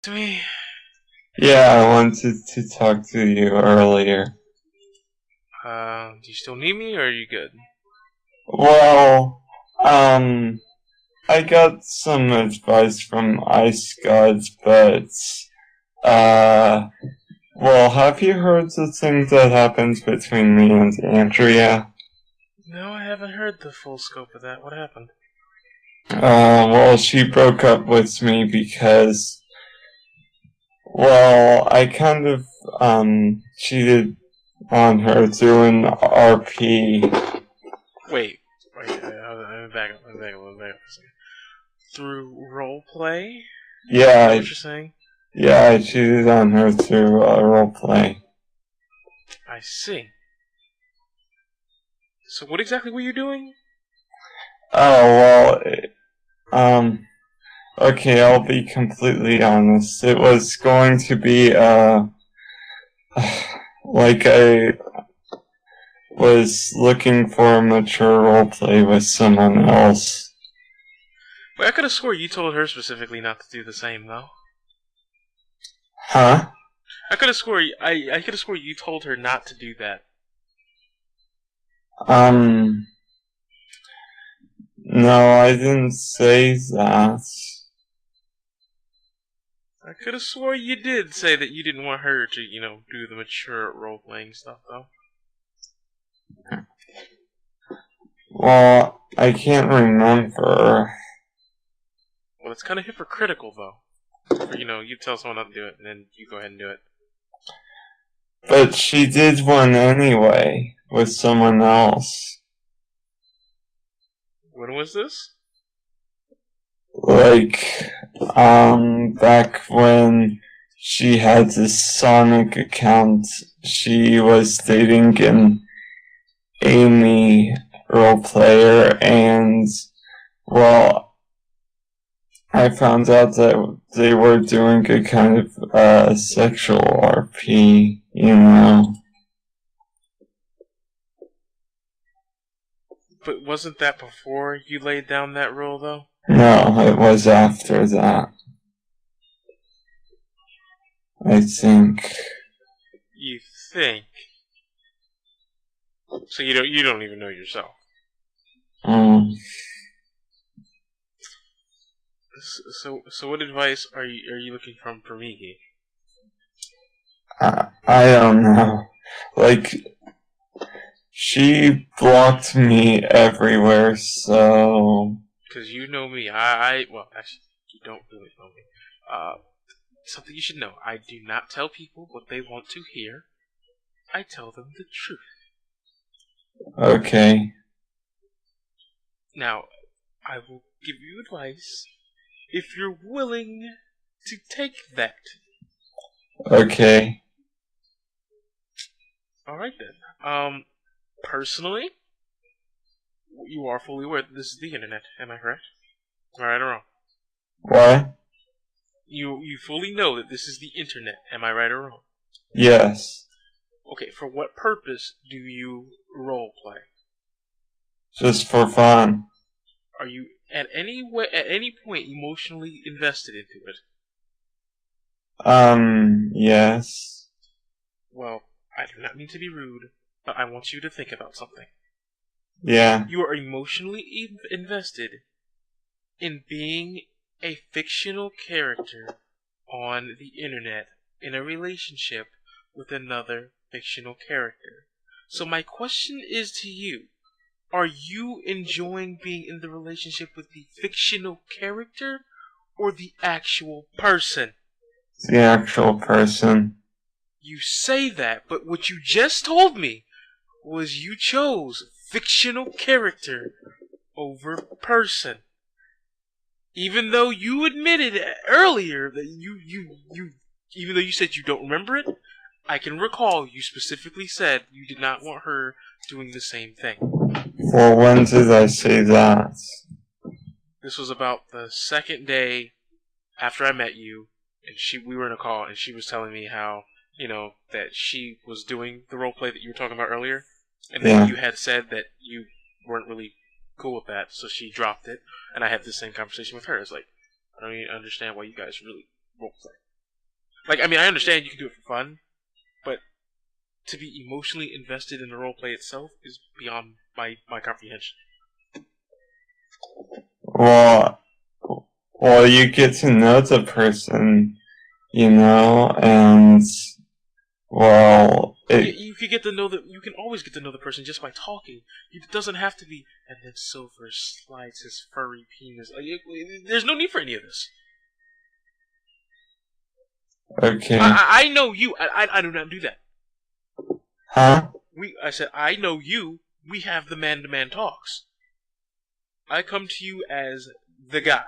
To me. Yeah, I wanted to talk to you earlier. Do you still need me, or are you good? Well, I got some advice from Ice Gods, but, well, have you heard the thing that happened between me and Andrea? No, I haven't heard the full scope of that. What happened? Well, she broke up with me because, well, I kind of, cheated on her through an RP. Wait, let me back up. Let me back up for a second. Through roleplay? Yeah, Is that what you're saying? Yeah, I cheated on her through roleplay. I see. So what exactly were you doing? Oh, well, okay, I'll be completely honest. It was going to be, like I was looking for a mature roleplay with someone else. Wait, I could have swore you told her specifically not to do the same, though. Huh? I could have swore I could have swore you told her not to do that. No, I didn't say that. I could have swore you did say that you didn't want her to, do the mature role-playing stuff, though. Well, I can't remember. Well, it's kind of hypocritical, though. For, you tell someone not to do it, and then you go ahead and do it. But she did one anyway, with someone else. When was this? Like, back when she had this Sonic account, she was dating an Amy role player, and, well, I found out that they were doing a kind of, sexual RP, you know. But wasn't that before you laid down that rule, though? No, it was after that. I think. You think? So you don't even know yourself. So what advice are you looking for me? I don't know. Like, she blocked me everywhere, so... Because you know me. Well, actually, you don't really know me. Something you should know. I do not tell people what they want to hear. I tell them the truth. Okay. Now, I will give you advice if you're willing to take that. Okay. Alright then. Personally, you are fully aware that this is the internet, am I correct? Am I right or wrong? What? You fully know that this is the internet, am I right or wrong? Yes. Okay, for what purpose do you roleplay? Just for fun. Are you at any point emotionally invested into it? Yes. Well, I do not mean to be rude, but I want you to think about something. Yeah. You are emotionally invested in being a fictional character on the internet in a relationship with another fictional character. So my question is to you, are you enjoying being in the relationship with the fictional character or the actual person? The actual person. You say that, but what you just told me was you chose fictional character over person. Even though you admitted earlier that even though you said you don't remember it, I can recall you specifically said you did not want her doing the same thing. Well, when did I say that? This was about the second day after I met you, and we were in a call, and she was telling me how, that she was doing the roleplay that you were talking about earlier, and then you had said that you weren't really cool with that, so she dropped it, and I had the same conversation with her. It's like, I don't even understand why you guys really roleplay. Like, I mean, I understand you can do it for fun, but to be emotionally invested in the roleplay itself is beyond my comprehension. Well, well, you get to know the person, and well, You could get to know that. You can always get to know the person just by talking. It doesn't have to be. And then Silver slides his furry penis. There's no need for any of this. okay. I know you. I do not do that. Huh? I said I know you. We have the man-to-man talks. I come to you as the guy.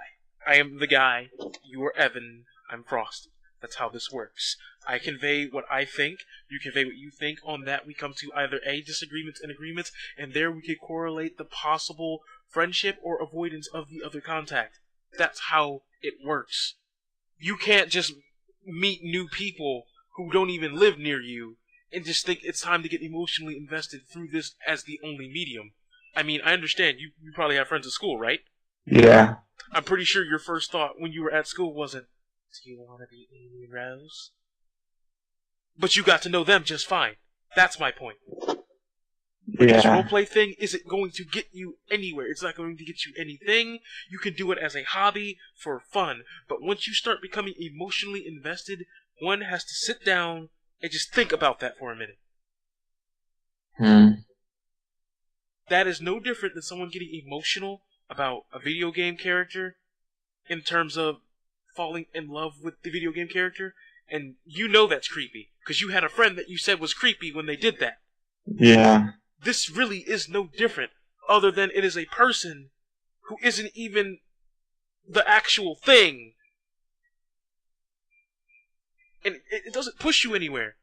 I am the guy. You are Evan. I'm Frosty. That's how this works. I convey what I think. You convey what you think. On that, we come to either A, disagreements and agreements, and there we could correlate the possible friendship or avoidance of the other contact. That's how it works. You can't just meet new people who don't even live near you and just think it's time to get emotionally invested through this as the only medium. I mean, I understand. You probably have friends at school, right? Yeah. I'm pretty sure your first thought when you were at school wasn't, do you want to be Amy Rose? But you got to know them just fine. That's my point. But this roleplay thing isn't going to get you anywhere. It's not going to get you anything. You can do it as a hobby for fun. But once you start becoming emotionally invested, one has to sit down and just think about that for a minute. That is no different than someone getting emotional about a video game character in terms of falling in love with the video game character. And you know that's creepy, because you had a friend that you said was creepy when they did that. Yeah. This really is no different, other than it is a person who isn't even the actual thing. And it doesn't push you anywhere.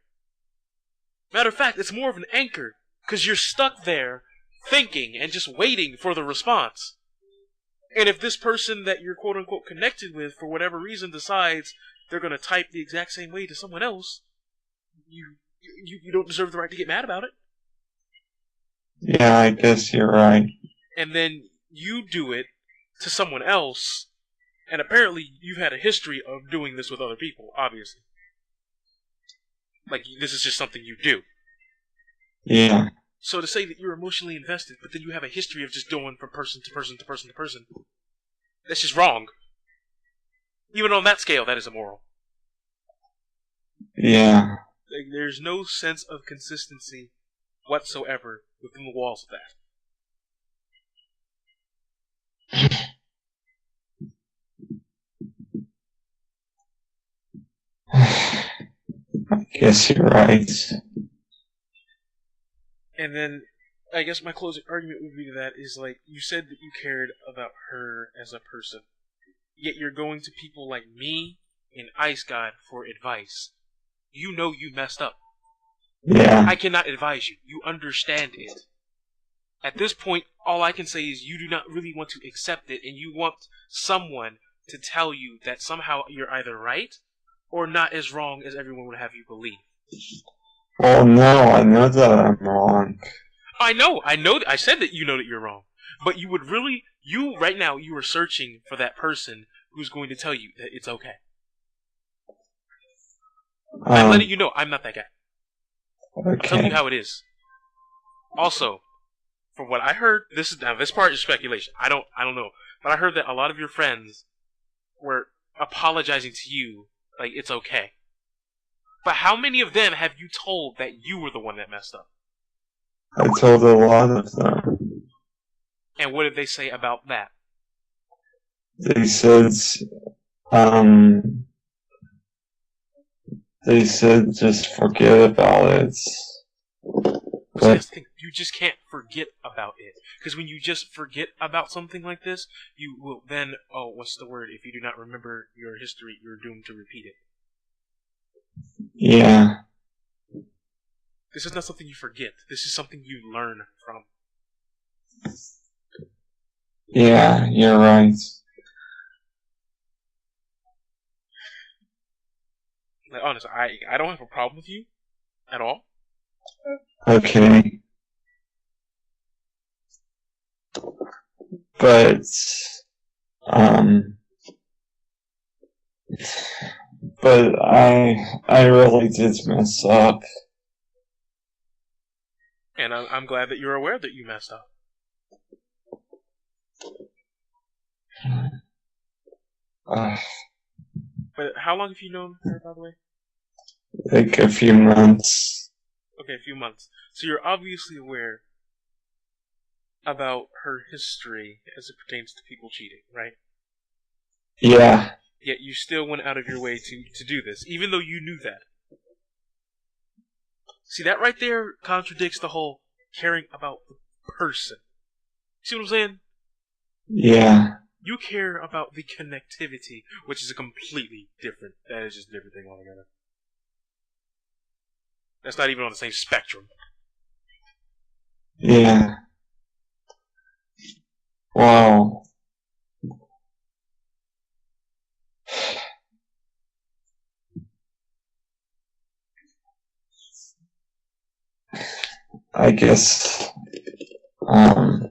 Matter of fact, it's more of an anchor, because you're stuck there thinking and just waiting for the response. And if this person that you're quote-unquote connected with, for whatever reason, decides they're going to type the exact same way to someone else, you don't deserve the right to get mad about it. Yeah, I guess you're right. And then you do it to someone else, and apparently you've had a history of doing this with other people, obviously. Like, this is just something you do. Yeah. So to say that you're emotionally invested, but then you have a history of just going from person to person to person to person, that's just wrong. Even on that scale, that is immoral. Yeah. Like, there's no sense of consistency whatsoever within the walls of that. I guess you're right. And then, I guess my closing argument would be to that is, like, you said that you cared about her as a person, yet you're going to people like me and Ice God for advice. You know you messed up. Yeah. I cannot advise you. You understand it. At this point, all I can say is you do not really want to accept it, and you want someone to tell you that somehow you're either right or not as wrong as everyone would have you believe. Well, no, I know that I'm wrong. I know. I said that you know that you're wrong. But you would really, right now, you are searching for that person who's going to tell you that it's okay. I'm letting you know I'm not that guy. Okay. I'm telling you how it is. Also, from what I heard, this part is speculation. I don't know. But I heard that a lot of your friends were apologizing to you like it's okay. But how many of them have you told that you were the one that messed up? I told a lot of them. And what did they say about that? They said just forget about it. But you just can't forget about it. Because when you just forget about something like this, you will then, what's the word? If you do not remember your history, you're doomed to repeat it. Yeah. This is not something you forget. This is something you learn from. Yeah, you're right. Like, honestly, I don't have a problem with you at all. Okay. But but I really did mess up. And I'm glad that you're aware that you messed up. But how long have you known her, by the way? Like a few months. Okay, a few months. So you're obviously aware about her history as it pertains to people cheating, right? Yeah. Yet you still went out of your way to do this, even though you knew that. See, that right there contradicts the whole caring about the person. See what I'm saying? Yeah. You care about the connectivity, which is a completely different, that is just a different thing altogether. That's not even on the same spectrum. Yeah. Well, I guess, I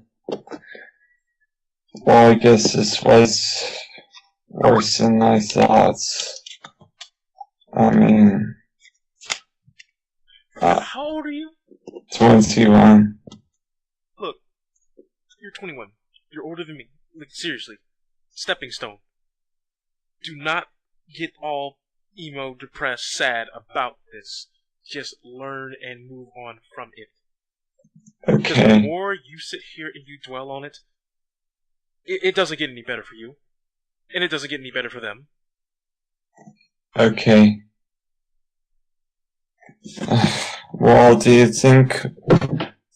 guess this was worse than I thought. I mean, How old are you? 21. Look, you're 21. You're older than me. Like, seriously. Stepping stone. Do not get all emo, depressed, sad about this. Just learn and move on from it. Because the Okay. more you sit here and you dwell on it, it doesn't get any better for you. And it doesn't get any better for them. Okay. Well, do you think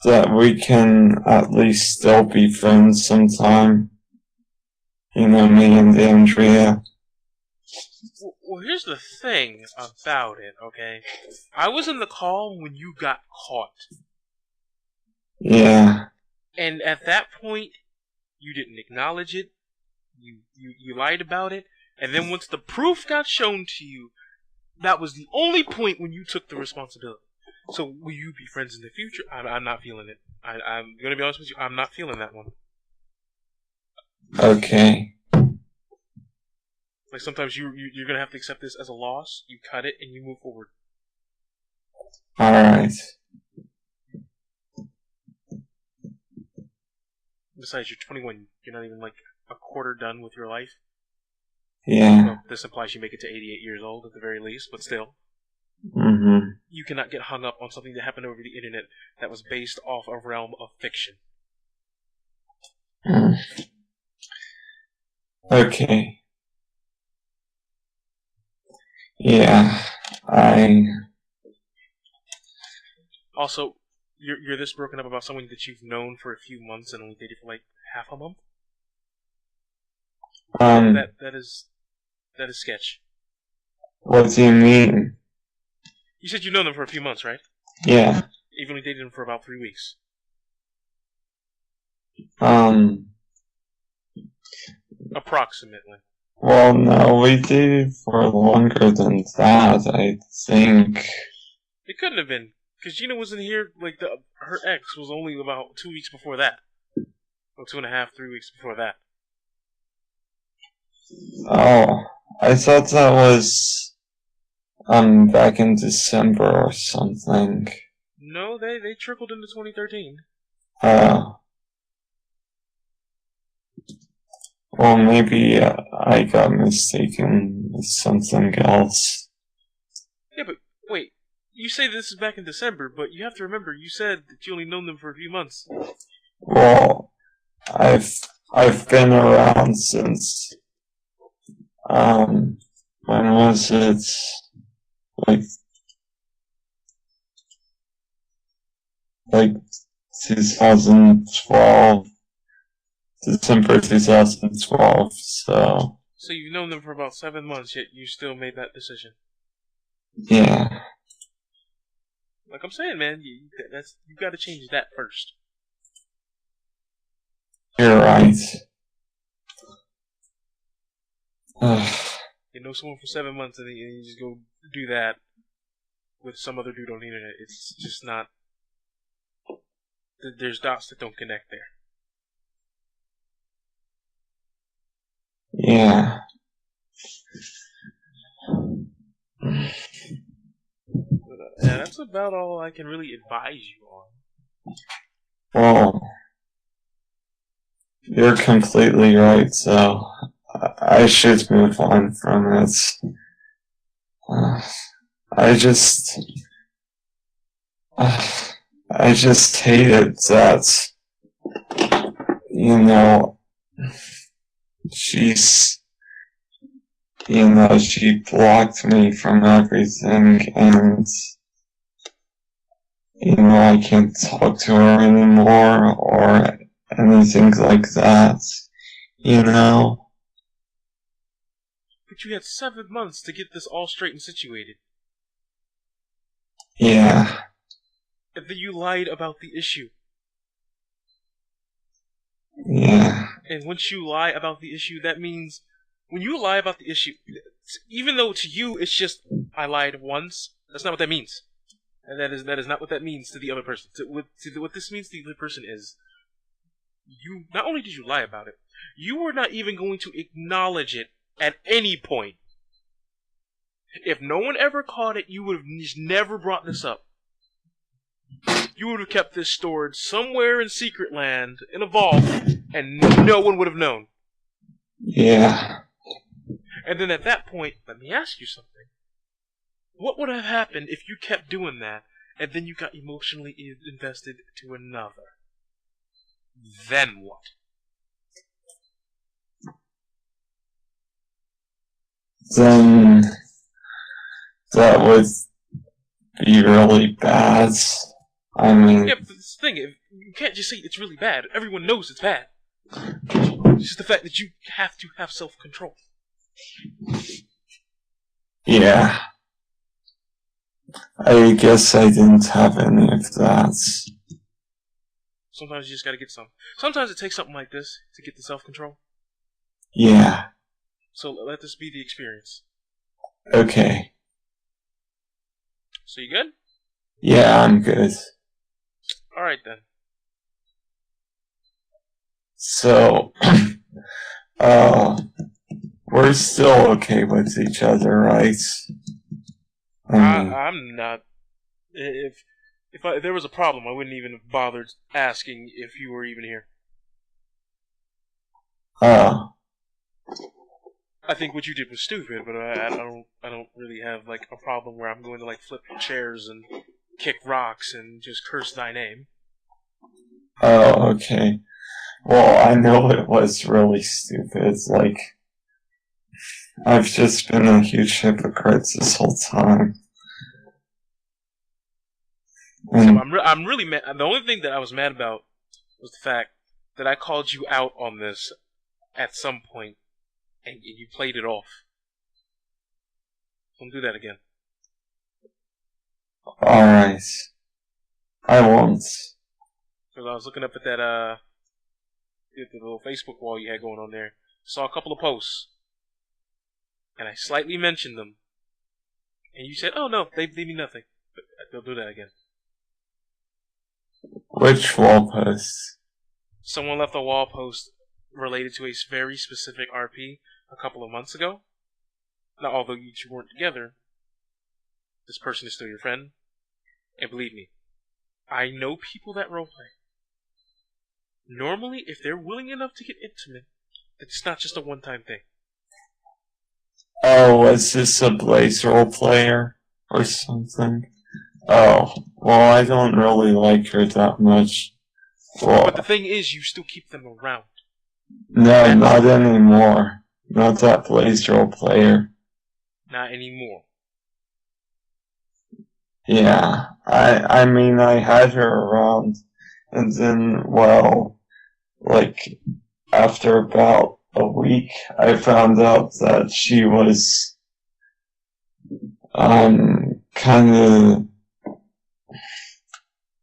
that we can at least still be friends sometime? You know, me and Andrea. Well, here's the thing about it, okay? I was in the call when you got caught. Yeah. And at that point, you didn't acknowledge it. You lied about it. And then once the proof got shown to you, that was the only point when you took the responsibility. So will you be friends in the future? I'm not feeling it. I'm going to be honest with you. I'm not feeling that one. Okay. Like sometimes you're going to have to accept this as a loss. You cut it and you move forward. Alright. Besides, you're 21. You're not even like a quarter done with your life. Yeah. Well, this implies you make it to 88 years old at the very least, but still. Mm-hmm. You cannot get hung up on something that happened over the internet that was based off a realm of fiction. Okay. Yeah. Also, you're this broken up about someone that you've known for a few months and only dated for like half a month? That is sketch. What do you mean? You said you've known them for a few months, right? Yeah. You've only dated them for about 3 weeks. Approximately. Well, no, we dated for longer than that, I think. It couldn't have been, because Gina wasn't here, like, her ex was only about 2 weeks before that. Or 2.5, 3 weeks before that. Oh, I thought that was, back in December or something. No, they trickled into 2013. Oh. Well, maybe I got mistaken with something else. Yeah, but wait. You say this is back in December, but you have to remember, you said that you only known them for a few months. Well, I've been around since, when was it? Like 2012, December 2012, so. So you've known them for about 7 months, yet you still made that decision. Yeah. Like I'm saying, man, you got to change that first. You're right. You know someone for 7 months and then you just go do that with some other dude on the internet. It's just not. There's dots that don't connect there. Yeah. Yeah, that's about all I can really advise you on. Well, you're completely right, so I should move on from it. I just hate it that, she's, she blocked me from everything, and, I can't talk to her anymore, or anything like that, But you had 7 months to get this all straight and situated. Yeah. And then you lied about the issue. Yeah. And once you lie about the issue, that means when you lie about the issue, even though to you it's just I lied once, that's not what that means. And that is not what that means to the other person. What this means to the other person is you not only did you lie about it, you were not even going to acknowledge it at any point. If no one ever caught it, you would have just never brought this up. You would have kept this stored somewhere in Secret Land, in a vault, and no one would have known. Yeah. And then at that point, let me ask you something. What would have happened if you kept doing that, and then you got emotionally invested to another? Then what? Then that would be really bad. I mean... Yeah, but this thing, you can't just say it's really bad. Everyone knows it's bad. It's just the fact that you have to have self-control. Yeah. I guess I didn't have any of that. Sometimes you just gotta get some. Sometimes it takes something like this to get the self-control. Yeah. So let this be the experience. Okay. So you good? Yeah, I'm good. Alright then. So, we're still okay with each other, right? I'm not. If there was a problem, I wouldn't even have bothered asking if you were even here. I think what you did was stupid, but I don't really have like a problem where I'm going to like flip chairs and kick rocks and just curse thy name. Oh, okay. Well, I know it was really stupid. Like, I've just been a huge hypocrite this whole time. So I'm really mad. The only thing that I was mad about was the fact that I called you out on this at some point, and you played it off. Don't do that again. Alright. I won't. Because I was looking up at that the little Facebook wall you had going on there. Saw a couple of posts, and I slightly mentioned them, and you said, "Oh no, they mean nothing." But don't do that again. Which wall post? Someone left a wall post related to a very specific RP a couple of months ago. Now, although you two weren't together, this person is still your friend, and believe me, I know people that roleplay. Normally, if they're willing enough to get intimate, it's not just a one-time thing. Oh, was this a Blaze role player or something? Oh, well, I don't really like her that much. Well, But the thing is, you still keep them around. No, not anymore. Not that Blaze role player. Not anymore. Yeah, I mean, I had her around, and then, well, like, after about a week, I found out that she was, kind of,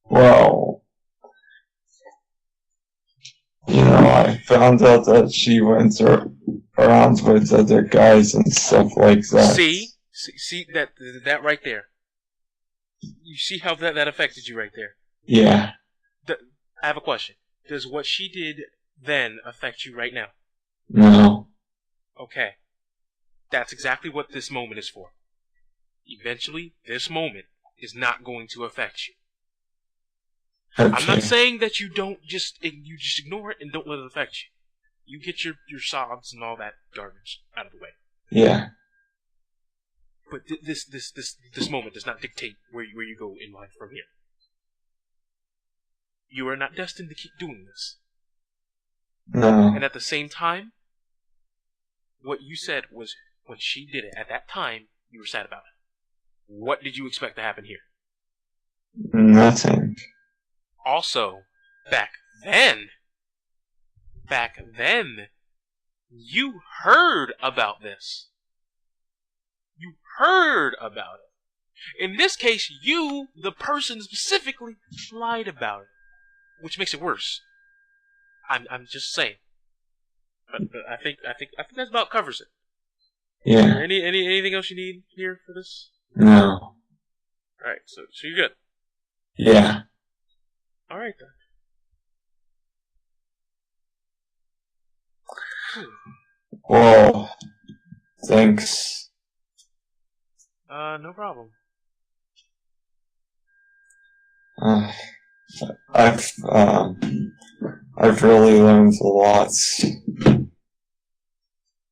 well, I found out that she went around with other guys and stuff like that. See that right there. You see how that affected you right there? Yeah. I have a question. Does what she did then affect you right now? No. Okay. That's exactly what this moment is for. eventually, this moment is not going to affect you. Okay. I'm not saying that you just ignore it and don't let it affect you. You get your sobs and all that garbage out of the way. Yeah. But this moment does not dictate where you go in life from here. You are not destined to keep doing this. No. And at the same time, what you said was when she did it, at that time, you were sad about it. What did you expect to happen here? Nothing. Also, back then, you heard about this. You heard about it. In this case, you, the person specifically, lied about it, which makes it worse. I'm just saying. But I think that about covers it. Yeah. Anything else you need here for this? No. All right, so you're good. Yeah. All right then. Well, thanks. No problem. I've really learned a lot.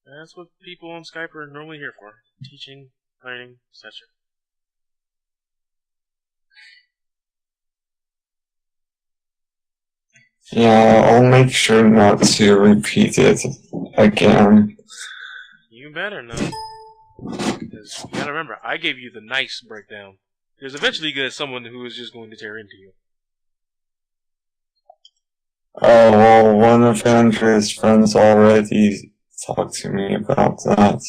That's what people on Skype are normally here for. Teaching, learning, etc. Yeah, I'll make sure not to repeat it again. You better know. Because you gotta remember, I gave you the nice breakdown. There's eventually you get someone who is just going to tear into you. Oh, well, one of Andrew's friends already talked to me about that.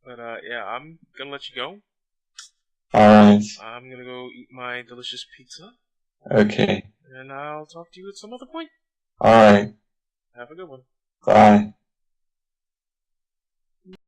But, yeah, I'm gonna let you go. Alright. I'm gonna go eat my delicious pizza. Okay. And I'll talk to you at some other point. Alright. Have a good one. Bye.